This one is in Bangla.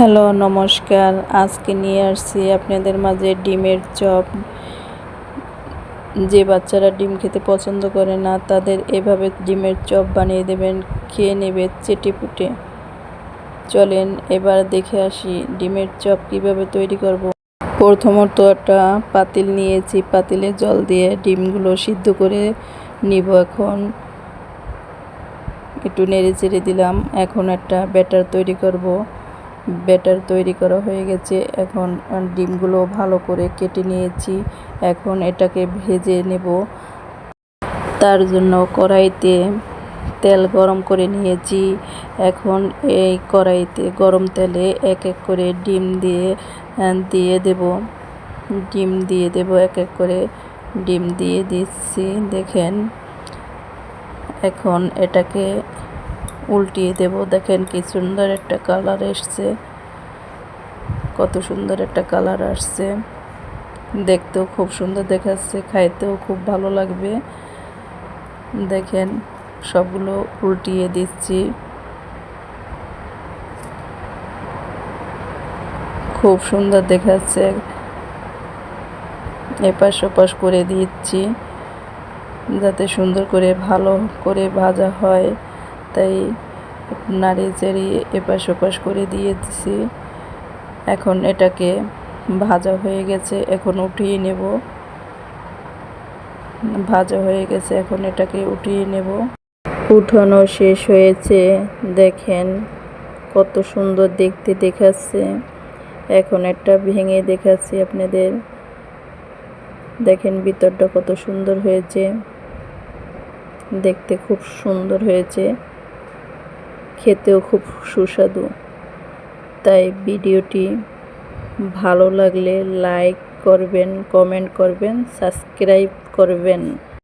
হ্যালো, নমস্কার। আজকে নিয়ে আসছি আপনাদের মাঝে ডিমের চপ। যে বাচ্চারা ডিম খেতে পছন্দ করে না তাদের এভাবে ডিমের চপ বানিয়ে দেবেন, খেয়ে নেবে চেটেপুটে। চলেন এবার দেখে আসি ডিমের চপ কিভাবে তৈরি করব। প্রথমত একটা পাতিল নিয়েছি, পাতিলে জল দিয়ে ডিমগুলো সিদ্ধ করে নিব। এখন একটু নেড়ে চেড়ে দিলাম। এখন একটা ব্যাটার তৈরি করব। ব্যাটার তৈরি করা হয়ে গেছে। এখন ডিমগুলো ভালো করে কেটে নিয়েছি। এখন এটাকে ভেজে নেব। তার জন্য কড়াইতে তেল গরম করে নিয়েছি। এখন এই কড়াইতে গরম তেলে এক এক করে ডিম দিয়ে দেব। ডিম দিয়ে দেব, এক এক করে ডিম দিয়ে দিচ্ছি। দেখেন, এখন এটাকে উল্টিয়ে দেব। দেখেন কি সুন্দর একটা কালার এসছে, কত সুন্দর একটা কালার আসছে। দেখতেও খুব সুন্দর দেখাচ্ছে, খাইতেও খুব ভালো লাগবে। দেখেন সবগুলো উল্টিয়ে দিচ্ছি। খুব সুন্দর দেখাচ্ছে। এপাশ ওপাশ করে দিচ্ছি যাতে সুন্দর করে ভালো করে ভাজা হয়, তাই নাড়িয়ে চাড়িয়ে এপাশ ওপাশ করে দিয়েছি। এখন এটাকে ভাজা হয়ে গেছে, এখন উঠিয়ে নেব। ভাজা হয়ে গেছে, এখন এটাকে উঠিয়ে নেব। উঠানো শেষ হয়েছে। দেখেন কত সুন্দর দেখতে দেখাচ্ছে। এখন একটা ভেঙে দেখাচ্ছি আপনাদের। দেখেন ভিতরটা কত সুন্দর হয়েছে, দেখতে খুব সুন্দর হয়েছে, খেতেও খুব সুস্বাদু। তাই ভিডিওটি ভালো লাগলে লাইক করবেন, কমেন্ট করবেন, সাবস্ক্রাইব করবেন।